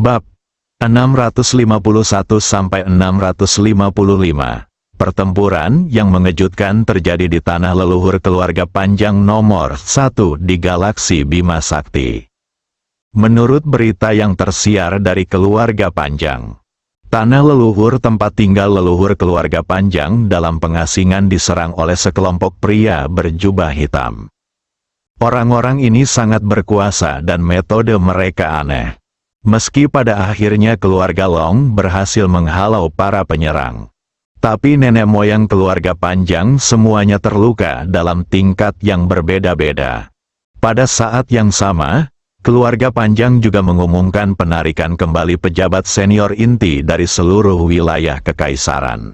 Bab 651-655. Pertempuran yang mengejutkan terjadi di tanah leluhur keluarga Panjang nomor 1 di galaksi Bima Sakti. Menurut berita yang tersiar dari keluarga Panjang, tanah leluhur tempat tinggal leluhur keluarga Panjang dalam pengasingan diserang oleh sekelompok pria berjubah hitam. Orang-orang ini sangat berkuasa dan metode mereka aneh. Meski pada akhirnya keluarga Long berhasil menghalau para penyerang, tapi nenek moyang keluarga Panjang semuanya terluka dalam tingkat yang berbeda-beda. Pada saat yang sama, keluarga Panjang juga mengumumkan penarikan kembali pejabat senior inti dari seluruh wilayah kekaisaran.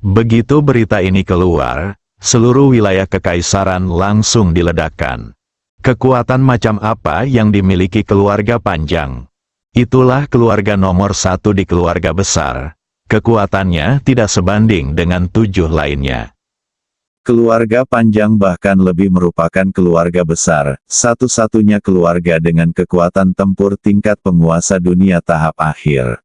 Begitu berita ini keluar, seluruh wilayah kekaisaran langsung diledakkan. Kekuatan macam apa yang dimiliki keluarga Panjang? Itulah keluarga nomor 1 di keluarga besar. Kekuatannya tidak sebanding dengan 7 lainnya. Keluarga Panjang bahkan lebih merupakan keluarga besar, satu-satunya keluarga dengan kekuatan tempur tingkat penguasa dunia tahap akhir.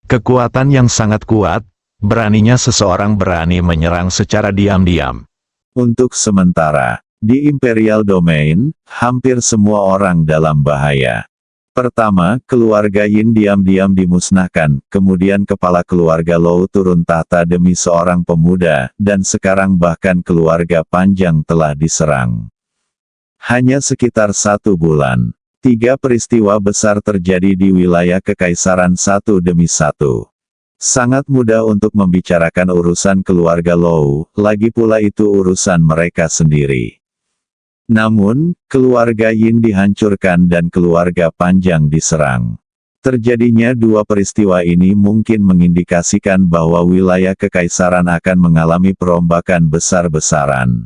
Kekuatan yang sangat kuat, beraninya seseorang berani menyerang secara diam-diam. Untuk sementara, di Imperial Domain, hampir semua orang dalam bahaya. Pertama, keluarga Yin diam-diam dimusnahkan, kemudian kepala keluarga Lou turun tahta demi seorang pemuda, dan sekarang bahkan keluarga Panjang telah diserang. Hanya sekitar 1 bulan, 3 peristiwa besar terjadi di wilayah kekaisaran satu demi satu. Sangat mudah untuk membicarakan urusan keluarga Lou, lagi pula itu urusan mereka sendiri. Namun, keluarga Yin dihancurkan dan keluarga Panjang diserang. Terjadinya 2 peristiwa ini mungkin mengindikasikan bahwa wilayah kekaisaran akan mengalami perombakan besar-besaran.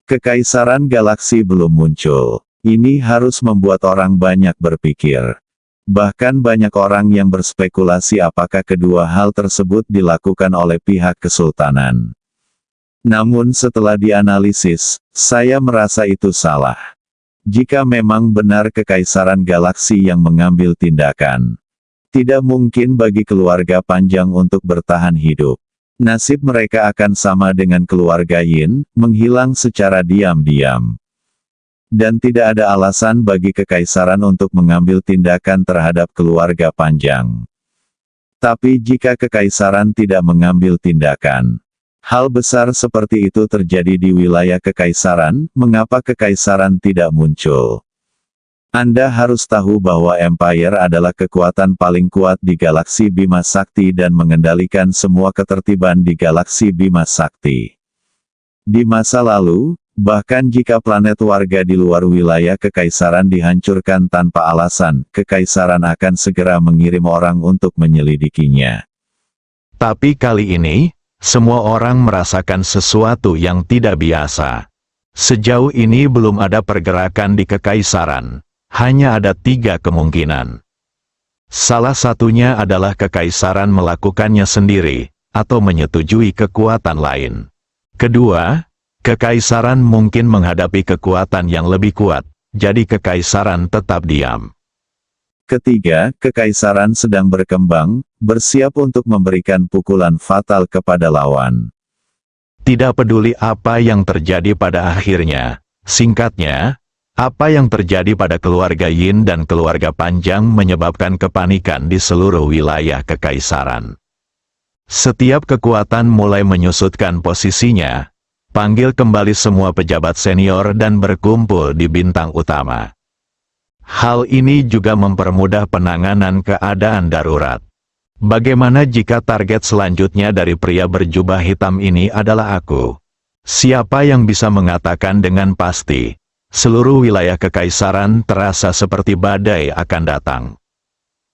Kekaisaran galaksi belum muncul. Ini harus membuat orang banyak berpikir. Bahkan banyak orang yang berspekulasi apakah kedua hal tersebut dilakukan oleh pihak kesultanan. Namun setelah dianalisis, saya merasa itu salah. Jika memang benar kekaisaran galaksi yang mengambil tindakan, tidak mungkin bagi keluarga Panjang untuk bertahan hidup. Nasib mereka akan sama dengan keluarga Yin, menghilang secara diam-diam. Dan tidak ada alasan bagi kekaisaran untuk mengambil tindakan terhadap keluarga Panjang. Tapi jika kekaisaran tidak mengambil tindakan, hal besar seperti itu terjadi di wilayah kekaisaran. Mengapa kekaisaran tidak muncul? Anda harus tahu bahwa Empire adalah kekuatan paling kuat di galaksi Bima Sakti dan mengendalikan semua ketertiban di galaksi Bima Sakti. Di masa lalu, bahkan jika planet warga di luar wilayah kekaisaran dihancurkan tanpa alasan, kekaisaran akan segera mengirim orang untuk menyelidikinya. Tapi kali ini, semua orang merasakan sesuatu yang tidak biasa. Sejauh ini belum ada pergerakan di kekaisaran. Hanya ada 3 kemungkinan. Salah satunya adalah kekaisaran melakukannya sendiri, atau menyetujui kekuatan lain. Kedua, kekaisaran mungkin menghadapi kekuatan yang lebih kuat, jadi kekaisaran tetap diam. Ketiga, kekaisaran sedang berkembang, bersiap untuk memberikan pukulan fatal kepada lawan. Tidak peduli apa yang terjadi pada akhirnya, singkatnya, apa yang terjadi pada keluarga Yin dan keluarga Panjang menyebabkan kepanikan di seluruh wilayah kekaisaran. Setiap kekuatan mulai menyusutkan posisinya, panggil kembali semua pejabat senior dan berkumpul di bintang utama. Hal ini juga mempermudah penanganan keadaan darurat. Bagaimana jika target selanjutnya dari pria berjubah hitam ini adalah aku? Siapa yang bisa mengatakan dengan pasti? Seluruh wilayah kekaisaran terasa seperti badai akan datang.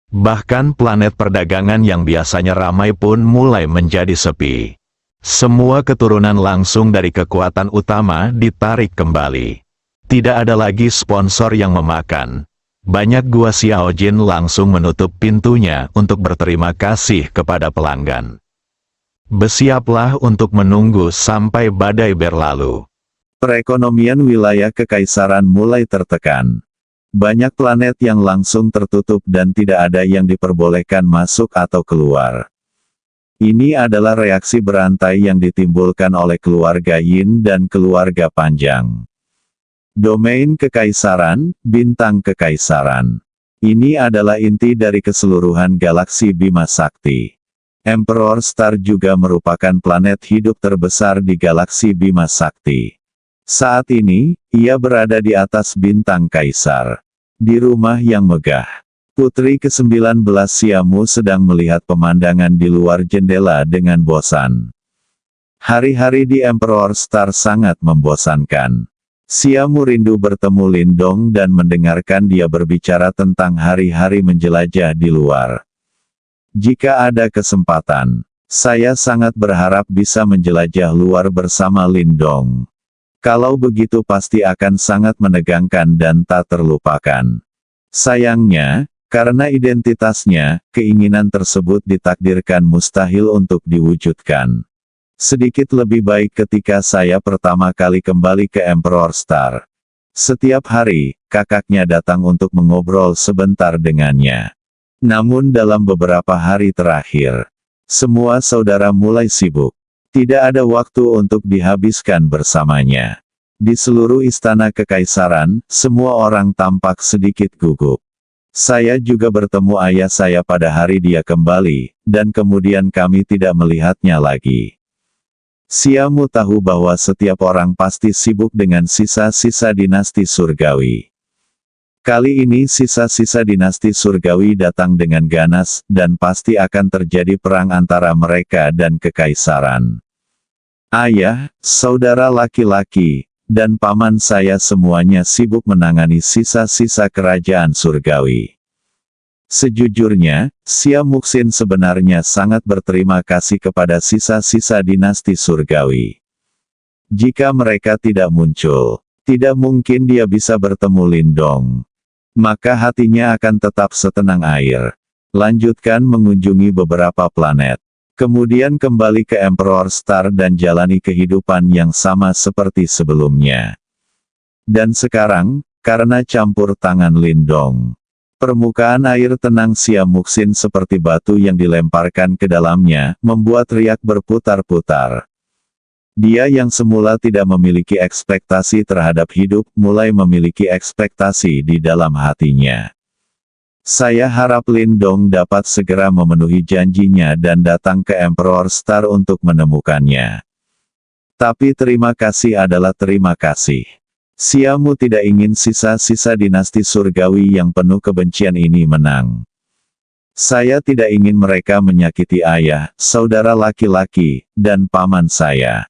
Bahkan planet perdagangan yang biasanya ramai pun mulai menjadi sepi. Semua keturunan langsung dari kekuatan utama ditarik kembali. Tidak ada lagi sponsor yang memakan. Banyak gua Xiaojin langsung menutup pintunya untuk berterima kasih kepada pelanggan. Bersiaplah untuk menunggu sampai badai berlalu. Perekonomian wilayah kekaisaran mulai tertekan. Banyak planet yang langsung tertutup dan tidak ada yang diperbolehkan masuk atau keluar. Ini adalah reaksi berantai yang ditimbulkan oleh keluarga Yin dan keluarga Panjang. Domain Kekaisaran, Bintang Kekaisaran. Ini adalah inti dari keseluruhan galaksi Bima Sakti. Emperor Star juga merupakan planet hidup terbesar di galaksi Bima Sakti. Saat ini, ia berada di atas bintang Kaisar. Di rumah yang megah. Putri ke-19 Siamu sedang melihat pemandangan di luar jendela dengan bosan. Hari-hari di Emperor Star sangat membosankan. Siamu rindu bertemu Lindong dan mendengarkan dia berbicara tentang hari-hari menjelajah di luar. Jika ada kesempatan, saya sangat berharap bisa menjelajah luar bersama Lindong. Kalau begitu pasti akan sangat menegangkan dan tak terlupakan. Sayangnya, karena identitasnya, keinginan tersebut ditakdirkan mustahil untuk diwujudkan. Sedikit lebih baik ketika saya pertama kali kembali ke Emperor Star. Setiap hari, kakaknya datang untuk mengobrol sebentar dengannya. Namun dalam beberapa hari terakhir, semua saudara mulai sibuk. Tidak ada waktu untuk dihabiskan bersamanya. Di seluruh istana kekaisaran, semua orang tampak sedikit gugup. Saya juga bertemu ayah saya pada hari dia kembali, dan kemudian kami tidak melihatnya lagi. Siamu tahu bahwa setiap orang pasti sibuk dengan sisa-sisa dinasti surgawi. Kali ini sisa-sisa dinasti surgawi datang dengan ganas, dan pasti akan terjadi perang antara mereka dan kekaisaran. Ayah, saudara laki-laki, dan paman saya semuanya sibuk menangani sisa-sisa kerajaan surgawi. Sejujurnya, Siamuksin sebenarnya sangat berterima kasih kepada sisa-sisa dinasti surgawi. Jika mereka tidak muncul, tidak mungkin dia bisa bertemu Lindong. Maka hatinya akan tetap setenang air. Lanjutkan mengunjungi beberapa planet. Kemudian kembali ke Emperor Star dan jalani kehidupan yang sama seperti sebelumnya. Dan sekarang, karena campur tangan Lindong, permukaan air tenang Siamuksin seperti batu yang dilemparkan ke dalamnya, membuat riak berputar-putar. Dia yang semula tidak memiliki ekspektasi terhadap hidup, mulai memiliki ekspektasi di dalam hatinya. Saya harap Lindong dapat segera memenuhi janjinya dan datang ke Emperor Star untuk menemukannya. Tapi terima kasih adalah terima kasih. Siamu tidak ingin sisa-sisa dinasti surgawi yang penuh kebencian ini menang. Saya tidak ingin mereka menyakiti ayah, saudara laki-laki, dan paman saya.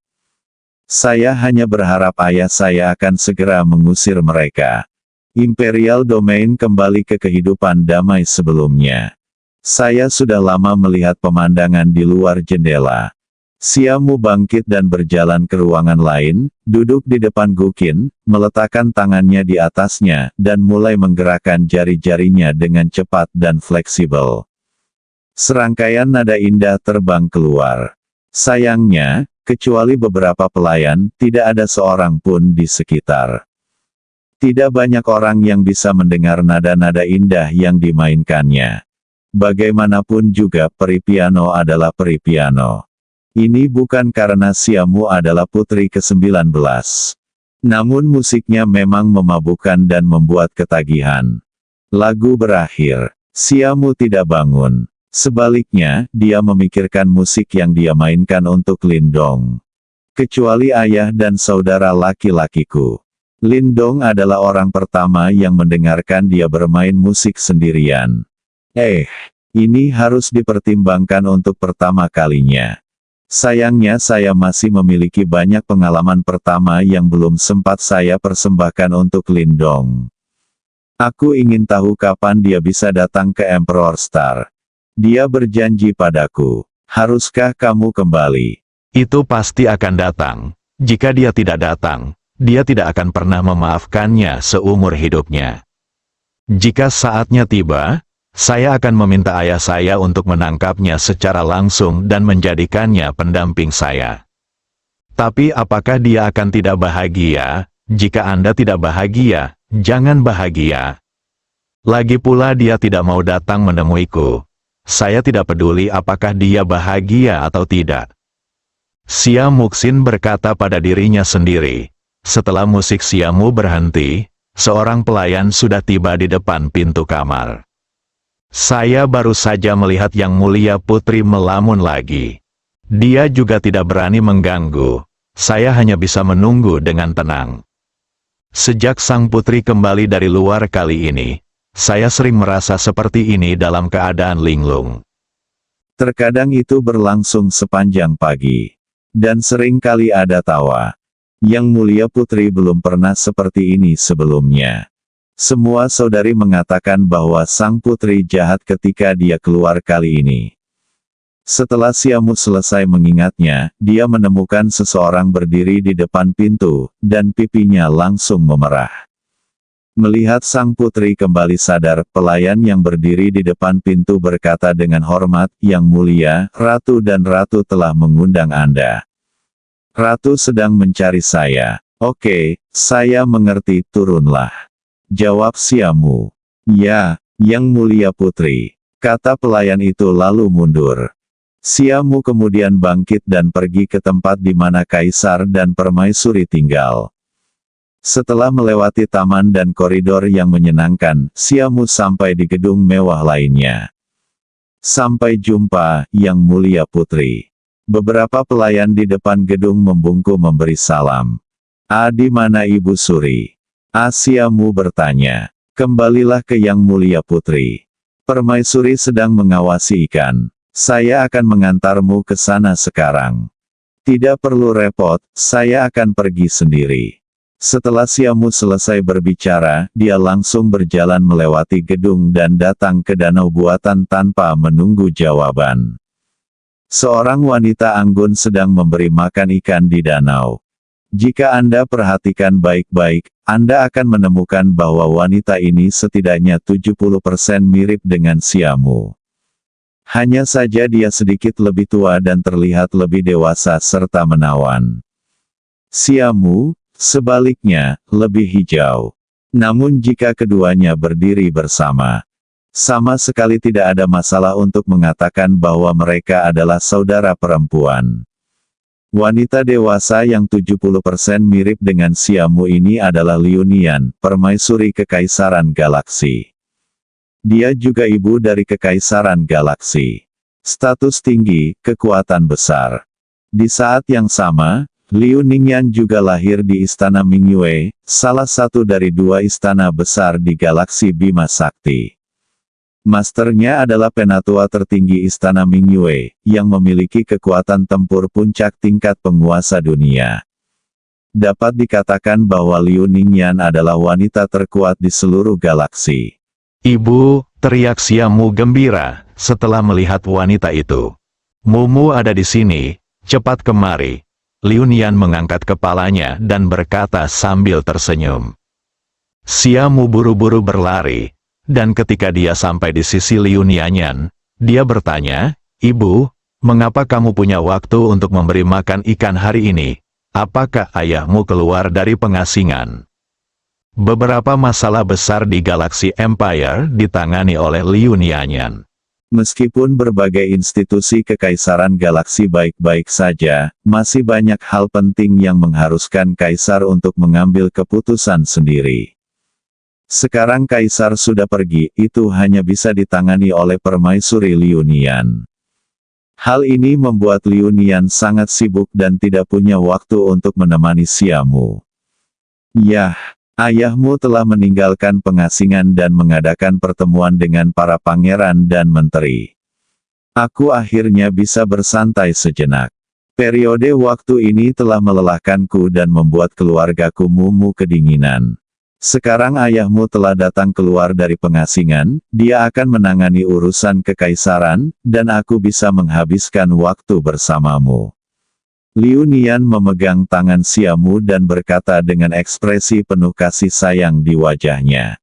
Saya hanya berharap ayah saya akan segera mengusir mereka. Imperial Domain kembali ke kehidupan damai sebelumnya. Saya sudah lama melihat pemandangan di luar jendela. Siamu bangkit dan berjalan ke ruangan lain, duduk di depan Gukin, meletakkan tangannya di atasnya, dan mulai menggerakkan jari-jarinya dengan cepat dan fleksibel. Serangkaian nada indah terbang keluar. Sayangnya, kecuali beberapa pelayan, tidak ada seorang pun di sekitar. Tidak banyak orang yang bisa mendengar nada-nada indah yang dimainkannya. Bagaimanapun juga peri piano adalah peri piano. Ini bukan karena Siamu adalah putri ke-19. Namun musiknya memang memabukkan dan membuat ketagihan. Lagu berakhir. Siamu tidak bangun. Sebaliknya, dia memikirkan musik yang dia mainkan untuk Lindong. Kecuali ayah dan saudara laki-lakiku. Lindong adalah orang pertama yang mendengarkan dia bermain musik sendirian. Ini harus dipertimbangkan untuk pertama kalinya. Sayangnya saya masih memiliki banyak pengalaman pertama yang belum sempat saya persembahkan untuk Lindong. Aku ingin tahu kapan dia bisa datang ke Emperor Star. Dia berjanji padaku. Haruskah kamu kembali? Itu pasti akan datang. Jika dia tidak datang, dia tidak akan pernah memaafkannya seumur hidupnya. Jika saatnya tiba, saya akan meminta ayah saya untuk menangkapnya secara langsung dan menjadikannya pendamping saya. Tapi apakah dia akan tidak bahagia? Jika Anda tidak bahagia, jangan bahagia. Lagi pula dia tidak mau datang menemuiku. Saya tidak peduli apakah dia bahagia atau tidak. Xia Muxin berkata pada dirinya sendiri. Setelah musik Xiamu berhenti, seorang pelayan sudah tiba di depan pintu kamar. Saya baru saja melihat Yang Mulia Putri melamun lagi. Dia juga tidak berani mengganggu. Saya hanya bisa menunggu dengan tenang. Sejak sang putri kembali dari luar kali ini, saya sering merasa seperti ini dalam keadaan linglung. Terkadang itu berlangsung sepanjang pagi. Dan sering kali ada tawa. Yang Mulia Putri belum pernah seperti ini sebelumnya. Semua saudari mengatakan bahwa sang putri jahat ketika dia keluar kali ini. Setelah Xiamu selesai mengingatnya, dia menemukan seseorang berdiri di depan pintu, dan pipinya langsung memerah. Melihat sang putri kembali sadar, pelayan yang berdiri di depan pintu berkata dengan hormat, "Yang Mulia, Ratu dan Ratu telah mengundang Anda. Ratu sedang mencari saya." "Oke, saya mengerti, turunlah," jawab Xiamu. "Ya, Yang Mulia Putri," kata pelayan itu lalu mundur. Xiamu kemudian bangkit dan pergi ke tempat di mana Kaisar dan Permaisuri tinggal. Setelah melewati taman dan koridor yang menyenangkan, Xiamu sampai di gedung mewah lainnya. "Sampai jumpa, Yang Mulia Putri." Beberapa pelayan di depan gedung membungkuk memberi salam. "Di mana Ibu Suri?" Xiamu bertanya. "Kembalilah ke Yang Mulia Putri. Permaisuri sedang mengawasi ikan. Saya akan mengantarmu ke sana sekarang." "Tidak perlu repot, saya akan pergi sendiri." Setelah Xiamu selesai berbicara, dia langsung berjalan melewati gedung dan datang ke danau buatan tanpa menunggu jawaban. Seorang wanita anggun sedang memberi makan ikan di danau. Jika Anda perhatikan baik-baik, Anda akan menemukan bahwa wanita ini setidaknya 70% mirip dengan Xiamu. Hanya saja dia sedikit lebih tua dan terlihat lebih dewasa serta menawan. Xiamu, sebaliknya, lebih hijau. Namun jika keduanya berdiri bersama, sama sekali tidak ada masalah untuk mengatakan bahwa mereka adalah saudara perempuan. Wanita dewasa yang 70% mirip dengan Xiamu ini adalah Liu Nian, Permaisuri Kekaisaran Galaksi. Dia juga ibu dari Kekaisaran Galaksi. Status tinggi, kekuatan besar. Di saat yang sama, Liu Ningyan juga lahir di Istana Mingyue, salah satu dari dua istana besar di Galaksi Bima Sakti. Masternya adalah penatua tertinggi Istana Mingyue, yang memiliki kekuatan tempur puncak tingkat penguasa dunia. Dapat dikatakan bahwa Liu Ningyan adalah wanita terkuat di seluruh galaksi. "Ibu," teriak Xiamu gembira, setelah melihat wanita itu. "Mumu ada di sini, cepat kemari." Liu Nian mengangkat kepalanya dan berkata sambil tersenyum. Xiamu buru-buru berlari. Dan ketika dia sampai di sisi Liu Nianyan, dia bertanya, "Ibu, mengapa kamu punya waktu untuk memberi makan ikan hari ini? Apakah ayahmu keluar dari pengasingan?" Beberapa masalah besar di Galaxy Empire ditangani oleh Liu Nianyan. Meskipun berbagai institusi kekaisaran galaksi baik-baik saja, masih banyak hal penting yang mengharuskan kaisar untuk mengambil keputusan sendiri. Sekarang kaisar sudah pergi, itu hanya bisa ditangani oleh Permaisuri Liu Nian. Hal ini membuat Liu Nian sangat sibuk dan tidak punya waktu untuk menemani Xiamu. "Yah, ayahmu telah meninggalkan pengasingan dan mengadakan pertemuan dengan para pangeran dan menteri. Aku akhirnya bisa bersantai sejenak. Periode waktu ini telah melelahkanku dan membuat keluargaku mumu kedinginan. Sekarang ayahmu telah datang keluar dari pengasingan, dia akan menangani urusan kekaisaran, dan aku bisa menghabiskan waktu bersamamu." Liu Nian memegang tangan Xiamu dan berkata dengan ekspresi penuh kasih sayang di wajahnya.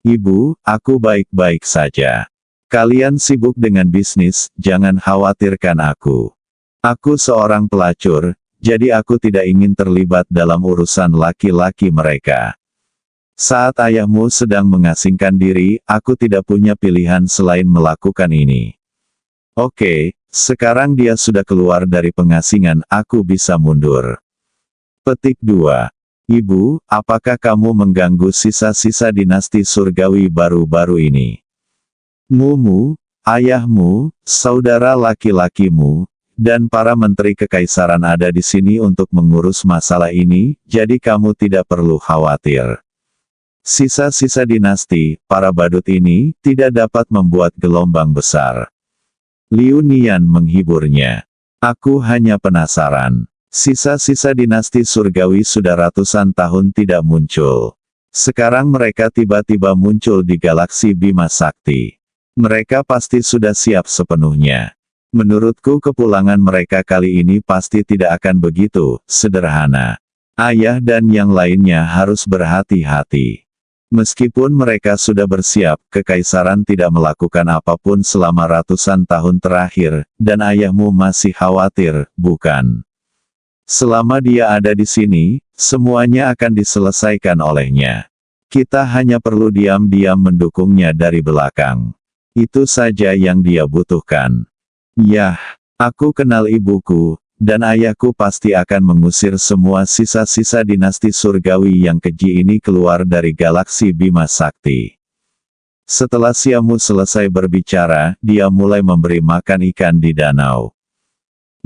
"Ibu, aku baik-baik saja. Kalian sibuk dengan bisnis, jangan khawatirkan aku. Aku seorang pelacur, jadi aku tidak ingin terlibat dalam urusan laki-laki mereka." Saat ayahmu sedang mengasingkan diri, aku tidak punya pilihan selain melakukan ini. Oke, sekarang dia sudah keluar dari pengasingan, aku bisa mundur. Petik 2. Ibu, apakah kamu mengganggu sisa-sisa dinasti surgawi baru-baru ini? Mumu, ayahmu, saudara laki-lakimu, dan para menteri kekaisaran ada di sini untuk mengurus masalah ini, jadi kamu tidak perlu khawatir. Sisa-sisa dinasti, para badut ini, tidak dapat membuat gelombang besar. Liu Nian menghiburnya. Aku hanya penasaran. Sisa-sisa dinasti surgawi sudah ratusan tahun tidak muncul. Sekarang mereka tiba-tiba muncul di galaksi Bima Sakti. Mereka pasti sudah siap sepenuhnya. Menurutku kepulangan mereka kali ini pasti tidak akan begitu sederhana. Ayah dan yang lainnya harus berhati-hati. Meskipun mereka sudah bersiap, kekaisaran tidak melakukan apapun selama ratusan tahun terakhir, dan ayahmu masih khawatir, bukan? Selama dia ada di sini, semuanya akan diselesaikan olehnya. Kita hanya perlu diam-diam mendukungnya dari belakang. Itu saja yang dia butuhkan. Yah, aku kenal ibuku, dan ayahku pasti akan mengusir semua sisa-sisa dinasti surgawi yang keji ini keluar dari galaksi Bima Sakti. Setelah Siamu selesai berbicara, dia mulai memberi makan ikan di danau.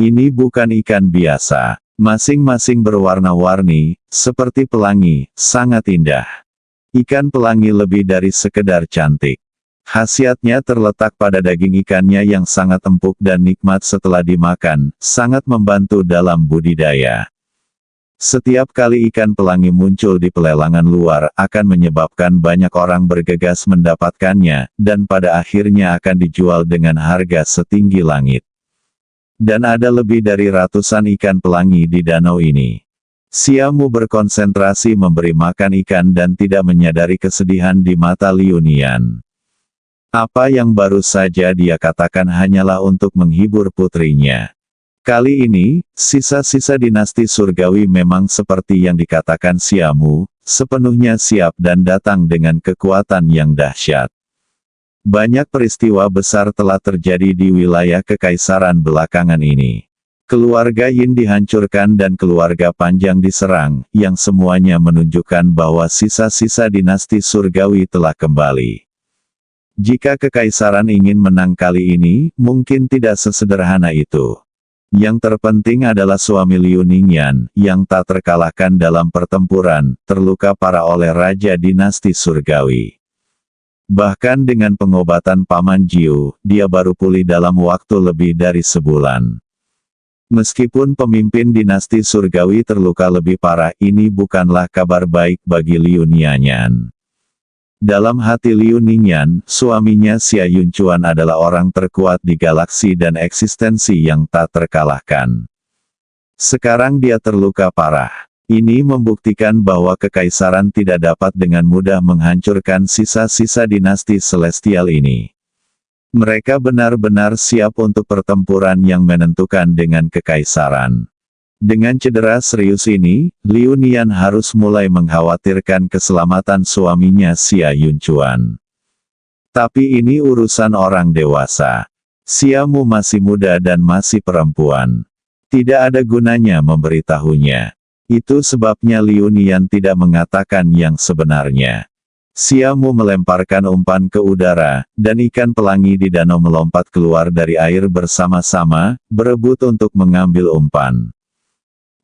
Ini bukan ikan biasa. Masing-masing berwarna-warni, seperti pelangi, sangat indah. Ikan pelangi lebih dari sekedar cantik. Khasiatnya terletak pada daging ikannya yang sangat empuk dan nikmat setelah dimakan, sangat membantu dalam budidaya. Setiap kali ikan pelangi muncul di pelelangan luar, akan menyebabkan banyak orang bergegas mendapatkannya, dan pada akhirnya akan dijual dengan harga setinggi langit. Dan ada lebih dari ratusan ikan pelangi di danau ini. Siamu berkonsentrasi memberi makan ikan dan tidak menyadari kesedihan di mata Liu Nian. Apa yang baru saja dia katakan hanyalah untuk menghibur putrinya. Kali ini, sisa-sisa dinasti surgawi memang seperti yang dikatakan Siamu, sepenuhnya siap dan datang dengan kekuatan yang dahsyat. Banyak peristiwa besar telah terjadi di wilayah kekaisaran belakangan ini. Keluarga Yin dihancurkan dan keluarga Panjang diserang, yang semuanya menunjukkan bahwa sisa-sisa dinasti surgawi telah kembali. Jika kekaisaran ingin menang kali ini, mungkin tidak sesederhana itu. Yang terpenting adalah suami Liu Ningyan, yang tak terkalahkan dalam pertempuran, terluka parah oleh Raja Dinasti Surgawi. Bahkan dengan pengobatan Paman Jiu, dia baru pulih dalam waktu lebih dari sebulan. Meskipun pemimpin dinasti Surgawi terluka lebih parah, ini bukanlah kabar baik bagi Liu Nianyan. Dalam hati Liu Ningyan, suaminya Xia Yunchuan adalah orang terkuat di galaksi dan eksistensi yang tak terkalahkan. Sekarang dia terluka parah. Ini membuktikan bahwa kekaisaran tidak dapat dengan mudah menghancurkan sisa-sisa dinasti celestial ini. Mereka benar-benar siap untuk pertempuran yang menentukan dengan kekaisaran. Dengan cedera serius ini, Liu Nian harus mulai mengkhawatirkan keselamatan suaminya Xia Yunchuan. Tapi ini urusan orang dewasa. Siamu masih muda dan masih perempuan. Tidak ada gunanya memberitahunya. Itu sebabnya Liu Nian tidak mengatakan yang sebenarnya. Siamu melemparkan umpan ke udara, dan ikan pelangi di danau melompat keluar dari air bersama-sama, berebut untuk mengambil umpan.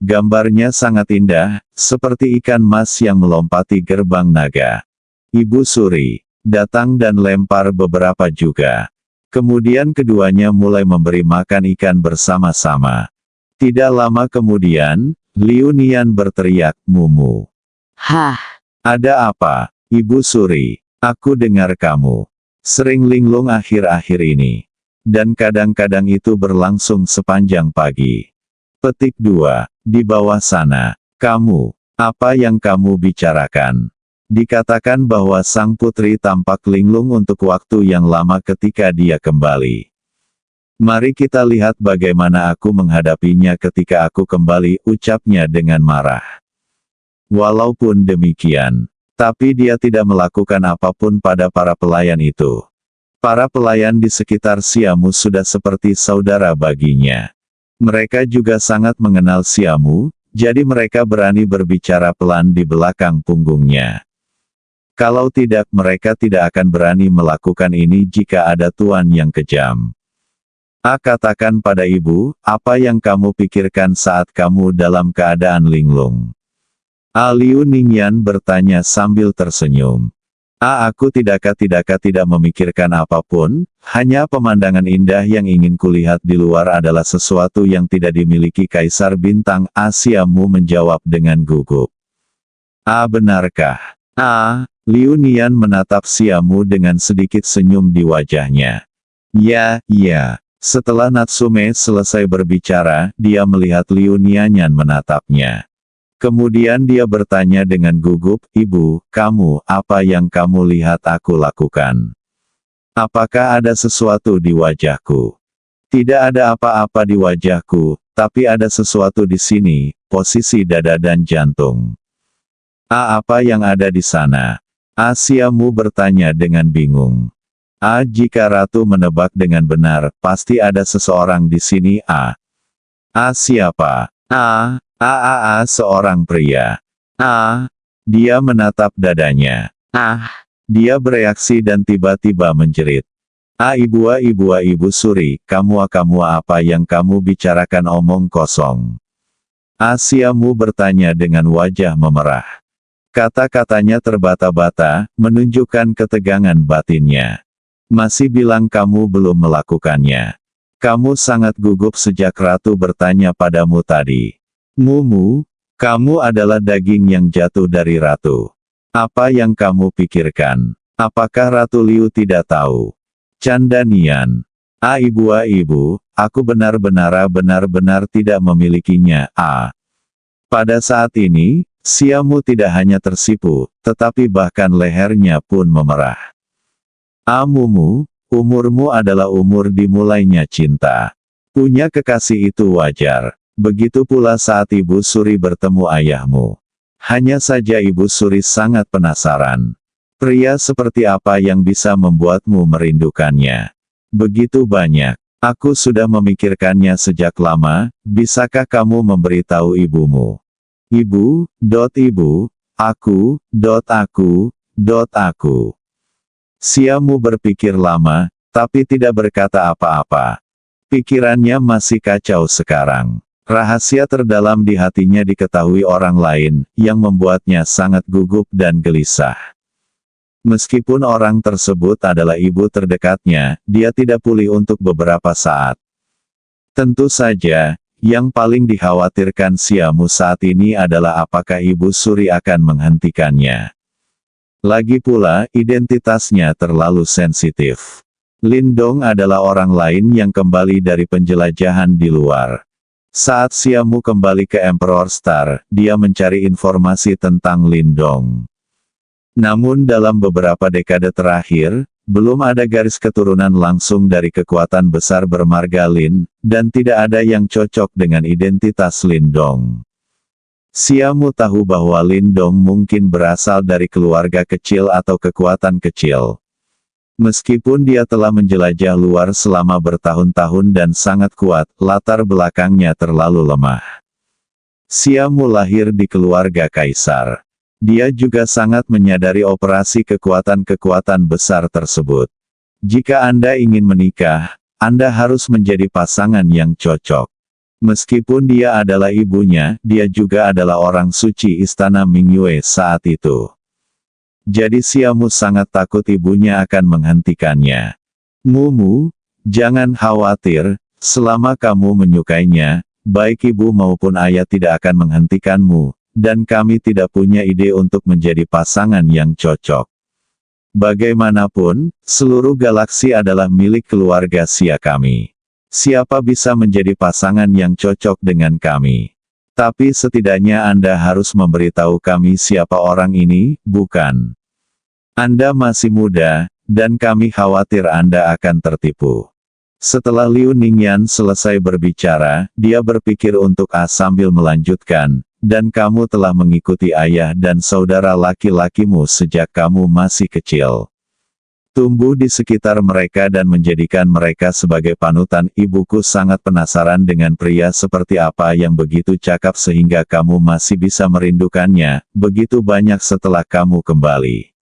Gambarnya sangat indah, seperti ikan mas yang melompati gerbang naga. Ibu Suri datang dan lempar beberapa juga. Kemudian keduanya mulai memberi makan ikan bersama-sama. Tidak lama kemudian, Liu Nian berteriak, "Mumu." Hah, Ada apa, Ibu Suri? Aku dengar kamu sering linglung akhir-akhir ini. Dan kadang-kadang itu berlangsung sepanjang pagi. Petik 2. Di bawah sana. Kamu. Apa yang kamu bicarakan? Dikatakan bahwa sang putri tampak linglung untuk waktu yang lama ketika dia kembali. Mari kita lihat bagaimana aku menghadapinya ketika aku kembali, ucapnya dengan marah. Walaupun demikian, Tapi dia tidak melakukan apapun pada para pelayan itu. Para pelayan di sekitar Siamu sudah seperti saudara baginya. Mereka juga sangat mengenal Siamu, jadi mereka berani berbicara pelan di belakang punggungnya. Kalau tidak, mereka tidak akan berani melakukan ini jika ada tuan yang kejam. Katakan pada ibu, apa yang kamu pikirkan saat kamu dalam keadaan linglung? Liu Ningyan bertanya sambil tersenyum. Aku tidak memikirkan apapun, hanya pemandangan indah yang ingin kulihat di luar adalah sesuatu yang tidak dimiliki Kaisar Bintang. Siamu menjawab dengan gugup. Benarkah? Liu Nian menatap Siamu dengan sedikit senyum di wajahnya. Ya. Setelah Natsume selesai berbicara, dia melihat Liu Nianyan menatapnya. Kemudian dia bertanya dengan gugup, "Ibu, kamu, apa yang kamu lihat aku lakukan? Apakah ada sesuatu di wajahku?" "Tidak ada apa-apa di wajahku, tapi ada sesuatu di sini, posisi dada dan jantung." Apa yang ada di sana?" Siamu bertanya dengan bingung. Jika Ratu menebak dengan benar, pasti ada seseorang di sini. Siapa? Seorang pria. Dia menatap dadanya. Dia bereaksi dan tiba-tiba menjerit. Ibu Suri, kamu apa yang kamu bicarakan omong kosong?" Siamu bertanya dengan wajah memerah. Kata-katanya terbata-bata, menunjukkan ketegangan batinnya. "Masih bilang kamu belum melakukannya. Kamu sangat gugup sejak Ratu bertanya padamu tadi. Mumu, kamu adalah daging yang jatuh dari Ratu. Apa yang kamu pikirkan? Apakah Ratu Liu tidak tahu?" Canda Nian. Ibu, aku benar-benar tidak memilikinya. Pada saat ini, Siamu tidak hanya tersipu, tetapi bahkan lehernya pun memerah. Mumu, umurmu adalah umur dimulainya cinta. Punya kekasih itu wajar. Begitu pula saat Ibu Suri bertemu ayahmu. Hanya saja Ibu Suri sangat penasaran. Pria seperti apa yang bisa membuatmu merindukannya? Begitu banyak. Aku sudah memikirkannya sejak lama, bisakah kamu memberitahu ibumu? Ibu, aku. Siamu berpikir lama, tapi tidak berkata apa-apa. Pikirannya masih kacau sekarang. Rahasia terdalam di hatinya diketahui orang lain, yang membuatnya sangat gugup dan gelisah. Meskipun orang tersebut adalah ibu terdekatnya, dia tidak pulih untuk beberapa saat. Tentu saja, yang paling dikhawatirkan Siamu saat ini adalah apakah Ibu Suri akan menghentikannya. Lagi pula, identitasnya terlalu sensitif. Lindong adalah orang lain yang kembali dari penjelajahan di luar. Saat Siamu kembali ke Emperor Star, dia mencari informasi tentang Lindong. Namun dalam beberapa dekade terakhir, belum ada garis keturunan langsung dari kekuatan besar bermarga Lin, dan tidak ada yang cocok dengan identitas Lindong. Siamu tahu bahwa Lindong mungkin berasal dari keluarga kecil atau kekuatan kecil. Meskipun dia telah menjelajah luar selama bertahun-tahun dan sangat kuat, latar belakangnya terlalu lemah. Siamu lahir di keluarga kaisar. Dia juga sangat menyadari operasi kekuatan-kekuatan besar tersebut. Jika Anda ingin menikah, Anda harus menjadi pasangan yang cocok. Meskipun dia adalah ibunya, dia juga adalah orang suci istana Mingyue saat itu. Jadi Siamu sangat takut ibunya akan menghentikannya. Mumu, jangan khawatir, selama kamu menyukainya, baik ibu maupun ayah tidak akan menghentikanmu. Dan kami tidak punya ide untuk menjadi pasangan yang cocok. Bagaimanapun, seluruh galaksi adalah milik keluarga Xia kami. Siapa bisa menjadi pasangan yang cocok dengan kami? Tapi setidaknya Anda harus memberitahu kami siapa orang ini, bukan? Anda masih muda, dan kami khawatir Anda akan tertipu. Setelah Liu Ningyan selesai berbicara, dia berpikir untuk sambil melanjutkan. dan kamu telah mengikuti ayah dan saudara laki-lakimu sejak kamu masih kecil. Tumbuh di sekitar mereka dan menjadikan mereka sebagai panutan. Ibuku sangat penasaran dengan pria seperti apa yang begitu cakap sehingga kamu masih bisa merindukannya, begitu banyak setelah kamu kembali.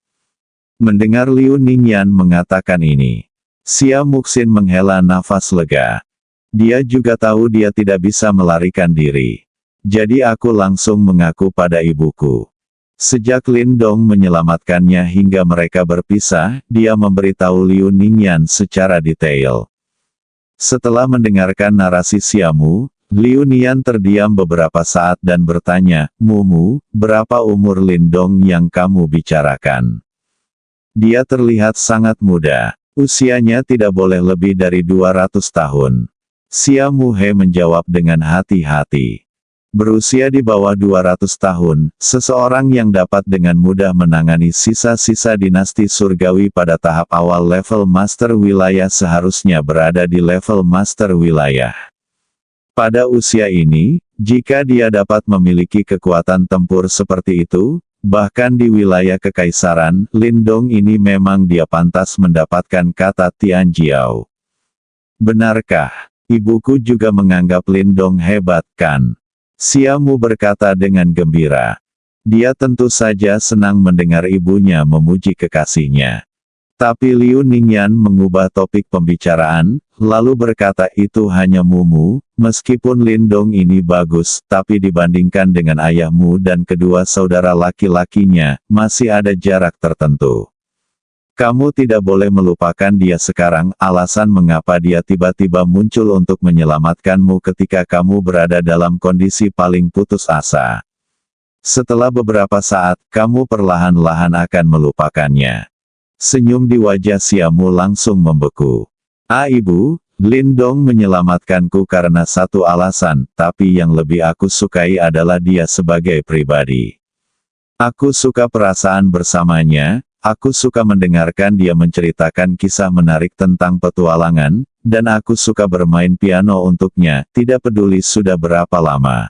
Mendengar Liu Ningyan mengatakan ini, Xia Muxin menghela nafas lega. Dia juga tahu dia tidak bisa melarikan diri. Jadi aku langsung mengaku pada ibuku. Sejak Lindong menyelamatkannya hingga mereka berpisah, dia memberitahu Liu Ningyan secara detail. Setelah mendengarkan narasi Xiamu, Liu Nian terdiam beberapa saat dan bertanya, Mumu, berapa umur Lindong yang kamu bicarakan? Dia terlihat sangat muda. Usianya tidak boleh lebih dari 200 tahun. Xiamu He menjawab dengan hati-hati. Berusia di bawah 200 tahun, seseorang yang dapat dengan mudah menangani sisa-sisa dinasti surgawi pada tahap awal level master wilayah seharusnya berada di level master wilayah. Pada usia ini, jika dia dapat memiliki kekuatan tempur seperti itu, bahkan di wilayah kekaisaran, Lindong ini memang dia pantas mendapatkan kata Tianjiao. Benarkah? Ibuku juga menganggap Lindong hebat, kan? Xiamu berkata dengan gembira. Dia tentu saja senang mendengar ibunya memuji kekasihnya. Tapi Liu Ningyan mengubah topik pembicaraan, lalu berkata itu hanya Mumu, meskipun Lindong ini bagus, tapi dibandingkan dengan ayahmu dan kedua saudara laki-lakinya, masih ada jarak tertentu. Kamu tidak boleh melupakan dia sekarang, alasan mengapa dia tiba-tiba muncul untuk menyelamatkanmu ketika kamu berada dalam kondisi paling putus asa. Setelah beberapa saat, kamu perlahan-lahan akan melupakannya. Senyum di wajah Xiamu langsung membeku. Ibu, Lindong menyelamatkanku karena satu alasan, tapi yang lebih aku sukai adalah dia sebagai pribadi. Aku suka perasaan bersamanya. Aku suka mendengarkan dia menceritakan kisah menarik tentang petualangan, dan aku suka bermain piano untuknya, tidak peduli sudah berapa lama.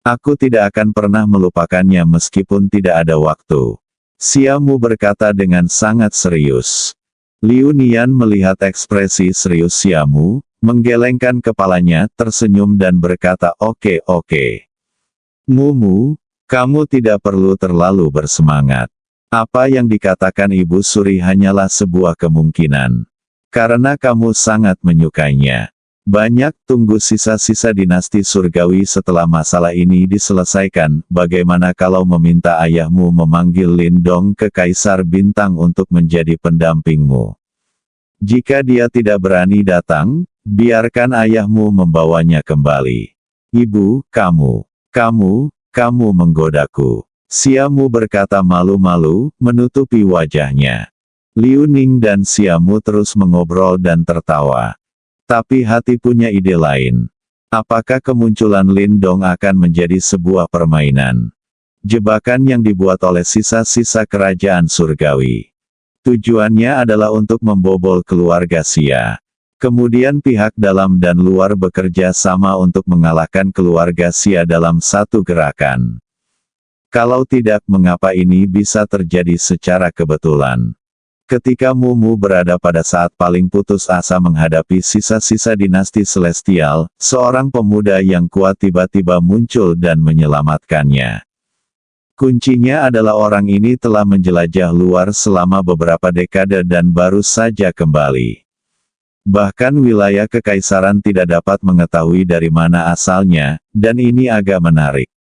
Aku tidak akan pernah melupakannya meskipun tidak ada waktu. Xiamu berkata dengan sangat serius. Liu Nian melihat ekspresi serius Xiamu, menggelengkan kepalanya, tersenyum dan berkata oke. Mumu, kamu tidak perlu terlalu bersemangat. Apa yang dikatakan Ibu Suri hanyalah sebuah kemungkinan. Karena kamu sangat menyukainya. Banyak tunggu sisa-sisa dinasti surgawi setelah masalah ini diselesaikan. Bagaimana kalau meminta ayahmu memanggil Lindong ke Kaisar Bintang untuk menjadi pendampingmu? Jika dia tidak berani datang, biarkan ayahmu membawanya kembali. Ibu, kamu menggodaku. Xiamu berkata malu-malu, menutupi wajahnya. Liu Ning dan Xiamu terus mengobrol dan tertawa. Tapi hati punya ide lain. Apakah kemunculan Lindong akan menjadi sebuah permainan? Jebakan yang dibuat oleh sisa-sisa kerajaan surgawi. Tujuannya adalah untuk membobol keluarga Xia. Kemudian pihak dalam dan luar bekerja sama untuk mengalahkan keluarga Xia dalam satu gerakan. Kalau tidak, mengapa ini bisa terjadi secara kebetulan? Ketika Mumu berada pada saat paling putus asa menghadapi sisa-sisa dinasti Celestial, seorang pemuda yang kuat tiba-tiba muncul dan menyelamatkannya. Kuncinya adalah orang ini telah menjelajah luar selama beberapa dekade dan baru saja kembali. Bahkan wilayah kekaisaran tidak dapat mengetahui dari mana asalnya, dan ini agak menarik.